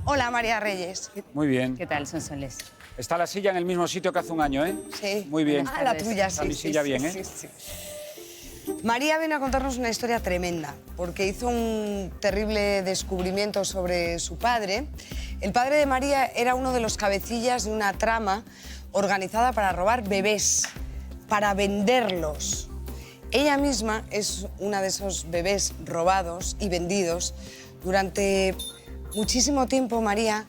Hola, María Reyes. Muy bien. ¿Qué tal, Sonsoles? Está la silla en el mismo sitio que hace un año, ¿eh? Sí. Muy bien. Ah, la tuya, Está sí. mi silla bien, ¿eh? Sí, sí. María viene a contarnos una historia tremenda, porque hizo un terrible descubrimiento sobre su padre. El padre de María era uno de los cabecillas de una trama organizada para robar bebés, para venderlos. Ella misma es una de esos bebés robados y vendidos. Durante muchísimo tiempo, María,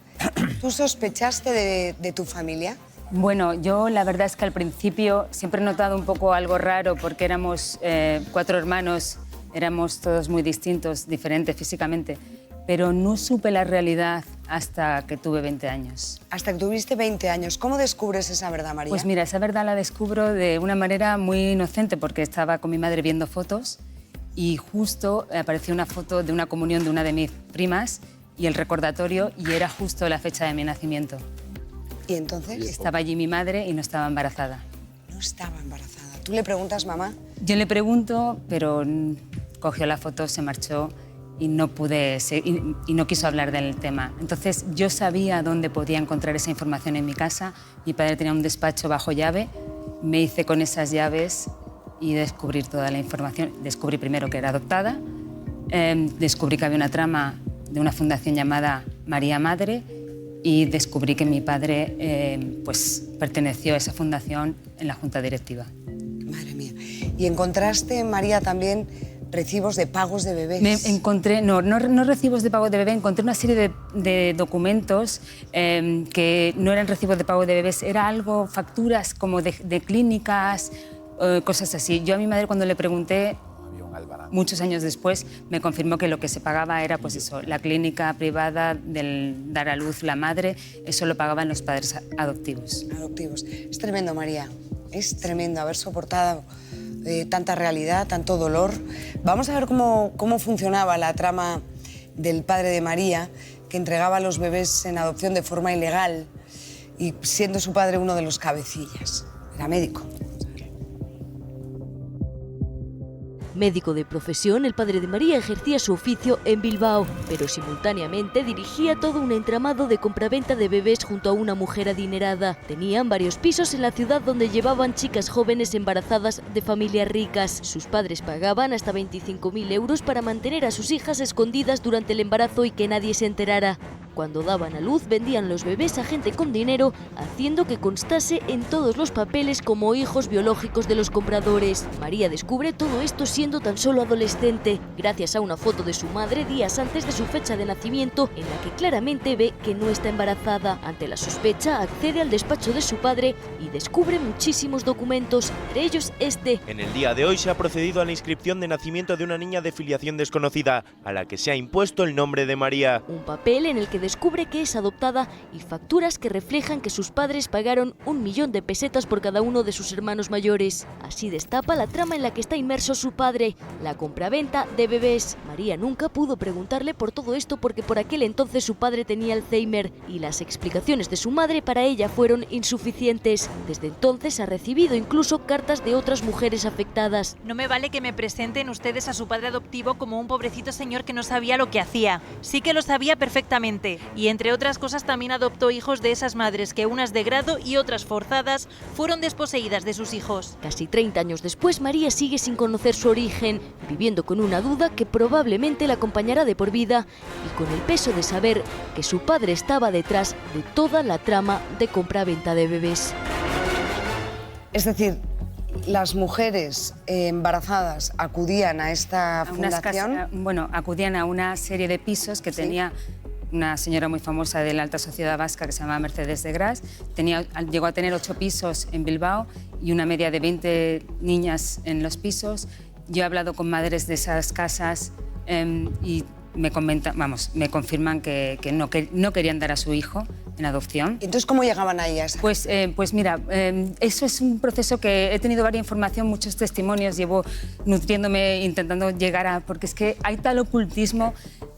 ¿tú sospechaste de tu familia? Bueno, yo la verdad es que al principio siempre he notado un poco algo raro porque éramos 4 hermanos, éramos todos muy distintos, diferentes físicamente, pero no supe la realidad hasta que tuve 20 años. Hasta que tuviste 20 años. ¿Cómo descubres esa verdad, María? Pues mira, esa verdad la descubro de una manera muy inocente porque estaba con mi madre viendo fotos y justo apareció una foto de una comunión de una de mis primas y el recordatorio y era justo la fecha de mi nacimiento. ¿Y entonces? Estaba allí mi madre y no estaba embarazada. No estaba embarazada. ¿Tú le preguntas, mamá? Yo le pregunto, pero cogió la foto, se marchó y no pude y no quiso hablar del tema. Entonces yo sabía dónde podía encontrar esa información en mi casa. Mi padre tenía un despacho bajo llave, me hice con esas llaves y descubrí toda la información. Descubrí primero que era adoptada, descubrí que había una trama de una fundación llamada María Madre y descubrí que mi padre pues, perteneció a esa fundación en la junta directiva. Madre mía. ¿Y encontraste, María, también recibos de pagos de bebés? Me encontré, no recibos de pago de bebé, encontré una serie de documentos que no eran recibos de pago de bebés, era algo, facturas como de clínicas, cosas así. Yo a mi madre cuando le pregunté, muchos años después, me confirmó que lo que se pagaba era pues eso, la clínica privada del dar a luz la madre, eso lo pagaban los padres adoptivos. Adoptivos. Es tremendo, María. Es tremendo haber soportado tanta realidad, tanto dolor. Vamos a ver cómo funcionaba la trama del padre de María, que entregaba a los bebés en adopción de forma ilegal y siendo su padre uno de los cabecillas. Era médico. Médico de profesión, el padre de María ejercía su oficio en Bilbao, pero simultáneamente dirigía todo un entramado de compraventa de bebés junto a una mujer adinerada. Tenían varios pisos en la ciudad donde llevaban chicas jóvenes embarazadas de familias ricas. Sus padres pagaban hasta 25.000 euros para mantener a sus hijas escondidas durante el embarazo y que nadie se enterara. Cuando daban a luz, vendían los bebés a gente con dinero, haciendo que constase en todos los papeles como hijos biológicos de los compradores. María descubre todo esto siendo tan solo adolescente, gracias a una foto de su madre días antes de su fecha de nacimiento, en la que claramente ve que no está embarazada. Ante la sospecha, accede al despacho de su padre y descubre muchísimos documentos, entre ellos este. En el día de hoy se ha procedido a la inscripción de nacimiento de una niña de filiación desconocida, a la que se ha impuesto el nombre de María. Un papel en el que descubre que es adoptada y facturas que reflejan que sus padres pagaron 1 millón de pesetas por cada uno de sus hermanos mayores. Así destapa la trama en la que está inmerso su padre, la compraventa de bebés. María nunca pudo preguntarle por todo esto porque por aquel entonces su padre tenía Alzheimer y las explicaciones de su madre para ella fueron insuficientes. Desde entonces ha recibido incluso cartas de otras mujeres afectadas. No me vale que me presenten ustedes a su padre adoptivo como un pobrecito señor que no sabía lo que hacía. Sí que lo sabía perfectamente. Y entre otras cosas también adoptó hijos de esas madres que unas de grado y otras forzadas fueron desposeídas de sus hijos. Casi 30 años después, María sigue sin conocer su origen, viviendo con una duda que probablemente la acompañará de por vida y con el peso de saber que su padre estaba detrás de toda la trama de compra-venta de bebés. Es decir, las mujeres embarazadas acudían a esta fundación. Acudían a una serie de pisos que tenía una señora muy famosa de la alta sociedad vasca que se llama Mercedes de Gras. Llegó a tener 8 pisos en Bilbao y una media de 20 niñas en los pisos. Yo he hablado con madres de esas casas y me confirman que no querían dar a su hijo en adopción. Entonces, ¿cómo llegaban ahí a esa? Pues mira, eso es un proceso que he tenido varias información, muchos testimonios, llevo nutriéndome, intentando llegar a... Porque es que hay tal ocultismo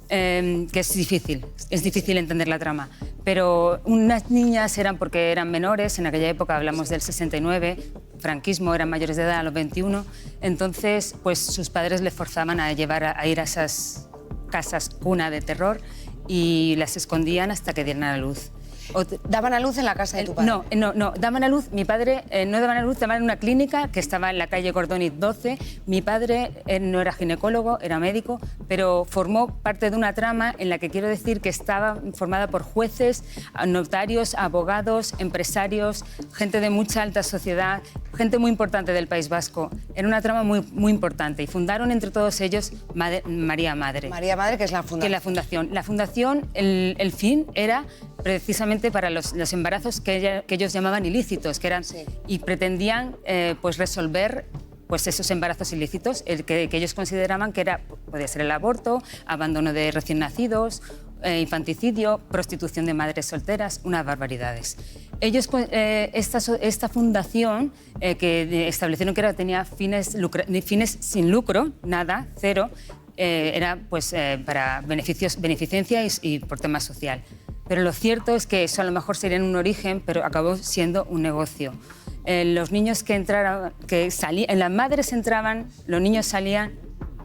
que es difícil entender la trama. Pero unas niñas eran porque eran menores, en aquella época hablamos del 69, franquismo, eran mayores de edad a los 21, entonces pues sus padres les forzaban a ir a esas casas cuna de terror y las escondían hasta que dieran a luz. ¿Daban a luz en la casa de tu padre? No, daban a luz, mi padre no daban a luz, daban en una clínica que estaba en la calle Gordoniz 12. Mi padre no era ginecólogo, era médico, pero formó parte de una trama en la que quiero decir que estaba formada por jueces, notarios, abogados, empresarios, gente de mucha alta sociedad, gente muy importante del País Vasco. Era una trama muy importante y fundaron entre todos ellos María Madre. María Madre, que es la fundación. La fundación, el fin era precisamente para los embarazos que ellos llamaban ilícitos, que eran, y pretendían pues resolver pues esos embarazos ilícitos, que ellos consideraban que podía ser el aborto, abandono de recién nacidos, infanticidio, prostitución de madres solteras, unas barbaridades. Ellos, esta fundación que establecieron que tenía fines sin lucro, nada, cero, era pues para beneficencia y por tema social. Pero lo cierto es que eso a lo mejor sería un origen, pero acabó siendo un negocio. Los niños que entraron, las madres entraban, los niños salían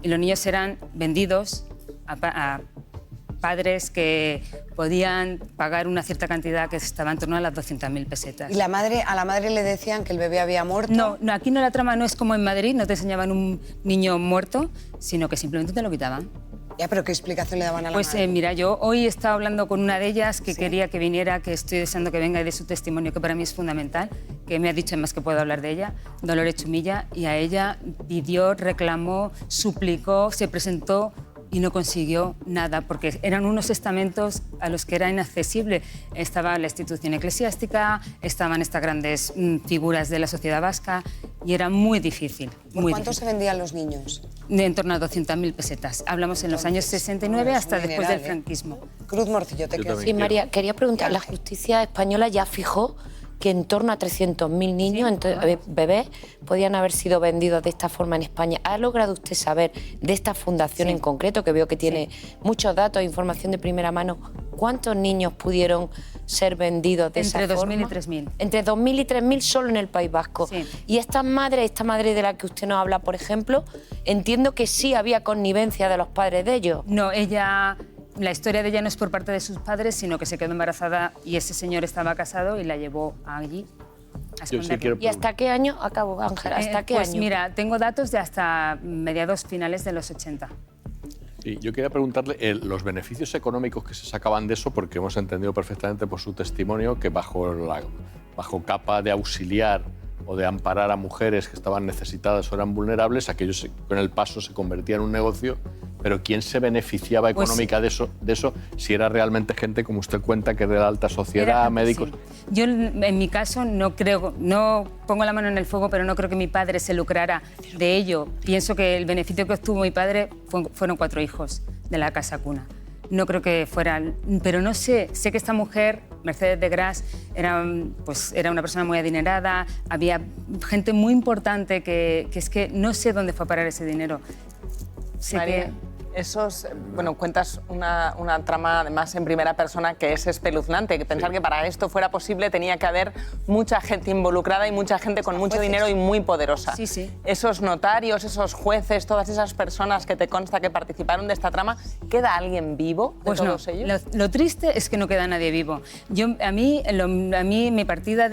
y los niños eran vendidos a padres que podían pagar una cierta cantidad que estaba en torno a las 200.000 pesetas. ¿Y a la madre le decían que el bebé había muerto? No, aquí la trama no es como en Madrid, no te enseñaban un niño muerto, sino que simplemente te lo quitaban. Ya, pero ¿qué explicación le daban a la madre? Pues mira, yo hoy he estado hablando con una de ellas que quería que viniera, que estoy deseando que venga y dé su testimonio, que para mí es fundamental, que me ha dicho además que puedo hablar de ella, Dolores Chumilla, y a ella pidió, reclamó, suplicó, se presentó y no consiguió nada, porque eran unos estamentos a los que era inaccesible. Estaba la institución eclesiástica, estaban estas grandes figuras de la sociedad vasca y era muy difícil. ¿Por cuánto se vendían los niños? En torno a 200.000 pesetas. Hablamos en los años 69 hasta después del franquismo. Cruz Morcillo, te quedas. Sí, María, quería preguntar, la justicia española ya fijó que en torno a 300.000 niños, bebés, podían haber sido vendidos de esta forma en España. ¿Ha logrado usted saber de esta fundación en concreto, que veo que tiene muchos datos e información de primera mano, cuántos niños pudieron ser vendidos de esa forma? Entre 2.000 y 3.000. Entre 2.000 y 3.000 solo en el País Vasco. Sí. Y esta madre de la que usted nos habla, por ejemplo, entiendo que sí había connivencia de los padres de ellos. No, la historia de ella no es por parte de sus padres, sino que se quedó embarazada y ese señor estaba casado y la llevó allí a esconderlo. ¿Y hasta qué año? Acabo, Ángela, ¿hasta qué pues año? Mira, tengo datos de hasta mediados finales de los 80. Sí, yo quería preguntarle los beneficios económicos que se sacaban de eso, porque hemos entendido perfectamente por su testimonio que bajo capa de auxiliar o de amparar a mujeres que estaban necesitadas o eran vulnerables, aquellos con el paso se convertía en un negocio, pero ¿quién se beneficiaba económica de eso si era realmente gente, como usted cuenta, que es de la alta sociedad, médicos? Sí. Yo, en mi caso, no pongo la mano en el fuego, pero no creo que mi padre se lucrara de ello. Pienso que el beneficio que obtuvo mi padre fueron 4 hijos de la casa cuna. No creo que fueran, pero no sé que esta mujer, Mercedes de Gras, era una persona muy adinerada, había gente muy importante que es que no sé dónde fue a parar ese dinero. María, cuentas una trama además en primera persona que es espeluznante, que pensar que para esto fuera posible tenía que haber mucha gente involucrada y mucha gente con mucho dinero y muy poderosa. Sí, sí. Esos notarios, esos jueces, todas esas personas que te consta que participaron de esta trama, ¿queda alguien vivo de todos ellos? Lo triste es que no queda nadie vivo. A mí mi partida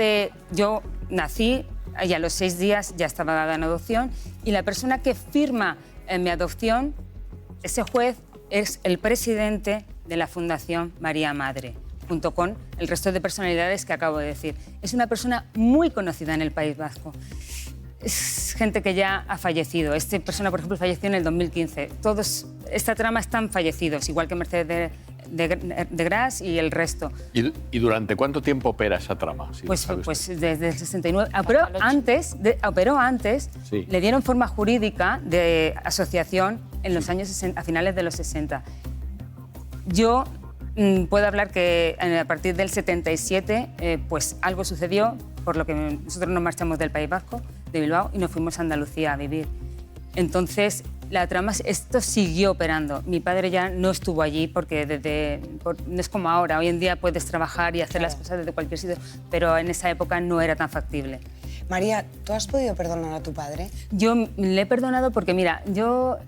yo nací y a los 6 días ya estaba dada en adopción y la persona que firma mi adopción, ese juez es el presidente de la Fundación María Madre, junto con el resto de personalidades que acabo de decir. Es una persona muy conocida en el País Vasco. Es gente que ya ha fallecido. Esta persona, por ejemplo, falleció en el 2015. Esta trama están fallecidos, igual que Mercedes de Gras y el resto. ¿Y durante cuánto tiempo opera esa trama? Si pues desde el 69. Operó antes, sí. Le dieron forma jurídica de asociación en los años 60, a finales de los 60. Yo puedo hablar que a partir del 77 pues algo sucedió, por lo que nosotros nos marchamos del País Vasco, de Bilbao, y nos fuimos a Andalucía a vivir. Entonces, la trama, esto siguió operando. Mi padre ya no estuvo allí porque no es como ahora. Hoy en día puedes trabajar y hacer las cosas desde cualquier sitio, pero en esa época no era tan factible. María, ¿tú has podido perdonar a tu padre? Yo le he perdonado porque, mira, yo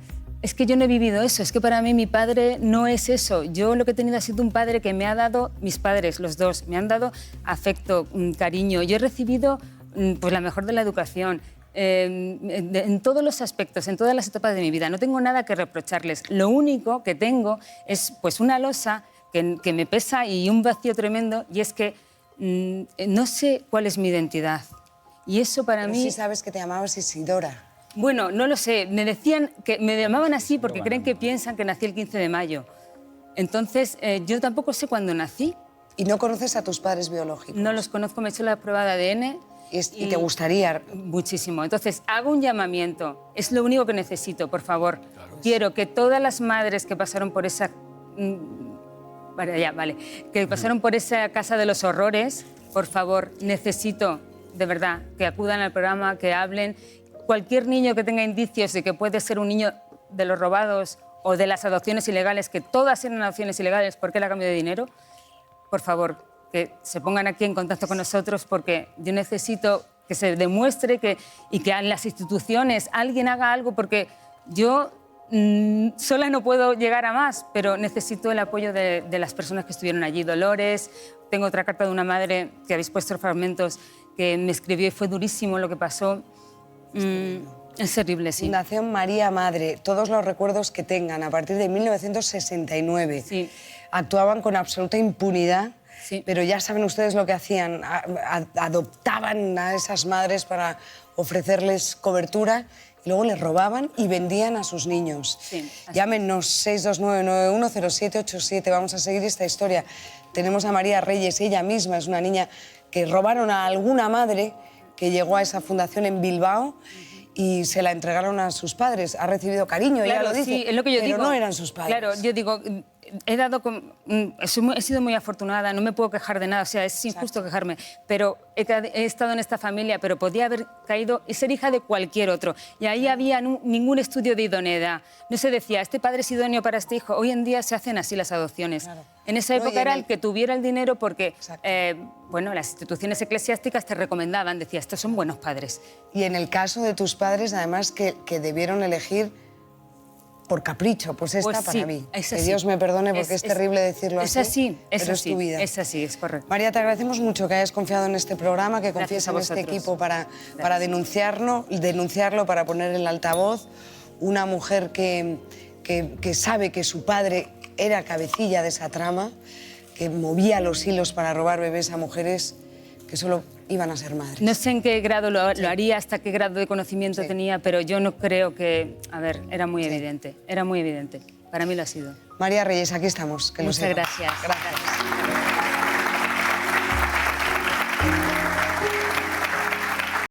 Es que yo no he vivido eso, es que para mí mi padre no es eso. Yo lo que he tenido ha sido un padre que me ha dado, mis padres, los dos, me han dado afecto, cariño. Yo he recibido pues, la mejor de la educación. En todos los aspectos, en todas las etapas de mi vida. No tengo nada que reprocharles. Lo único que tengo es pues, una losa que me pesa y un vacío tremendo, y es que no sé cuál es mi identidad. Y eso para mí... sí sabes que te llamabas Isidora. Bueno, no lo sé. Me decían que me llamaban así porque creen que piensan que nací el 15 de mayo. Entonces, yo tampoco sé cuándo nací. ¿Y no conoces a tus padres biológicos? No los conozco, me he hecho la prueba de ADN. ¿Y te gustaría? Muchísimo. Entonces, hago un llamamiento. Es lo único que necesito, por favor. Claro. Quiero que todas las madres que pasaron por esa... que pasaron por esa casa de los horrores, por favor, necesito, de verdad, que acudan al programa, que hablen. Cualquier niño que tenga indicios de que puede ser un niño de los robados o de las adopciones ilegales, que todas eran adopciones ilegales porque era a cambio de dinero, por favor, que se pongan aquí en contacto con nosotros, porque yo necesito que se demuestre y que en las instituciones alguien haga algo, porque yo sola no puedo llegar a más, pero necesito el apoyo de las personas que estuvieron allí. Dolores, tengo otra carta de una madre que habéis puesto fragmentos, que me escribió y fue durísimo lo que pasó. Es terrible, sí. Fundación María Madre, todos los recuerdos que tengan a partir de 1969. Sí. Actuaban con absoluta impunidad, sí. Pero ya saben ustedes lo que hacían. Adoptaban a esas madres para ofrecerles cobertura y luego les robaban y vendían a sus niños. Sí, llámenos 629910787, vamos a seguir esta historia. Tenemos a María Reyes, ella misma es una niña que robaron a alguna madre que llegó a esa fundación en Bilbao y se la entregaron a sus padres. Ha recibido cariño, claro, ella lo dice, sí, es lo que yo pero digo. no eran sus padres. Claro, yo digo, he sido muy afortunada, no me puedo quejar de nada, o sea, es injusto quejarme, pero he estado en esta familia, pero podía haber caído y ser hija de cualquier otro. Y ahí había ningún estudio de idoneidad. No se decía, este padre es idóneo para este hijo. Hoy en día se hacen así las adopciones. Claro. En esa época era el que tuviera el dinero porque, bueno, las instituciones eclesiásticas te recomendaban, decía, estos son buenos padres. Y en el caso de tus padres, además, que debieron elegir por capricho, pues esta pues para sí, mí. Es que así. Dios me perdone porque es terrible decirlo así. Es así, pero es tu vida. Es así, es correcto. María, te agradecemos mucho que hayas confiado en este programa, que confíes en este equipo para denunciarlo, para poner el altavoz. Una mujer que sabe que su padre era cabecilla de esa trama, que movía los hilos para robar bebés a mujeres que solo iban a ser madres. No sé en qué grado lo haría, hasta qué grado de conocimiento tenía, pero yo no creo que... A ver, era muy evidente, era muy evidente. Para mí lo ha sido. María Reyes, aquí estamos. Que Muchas gracias. Gracias.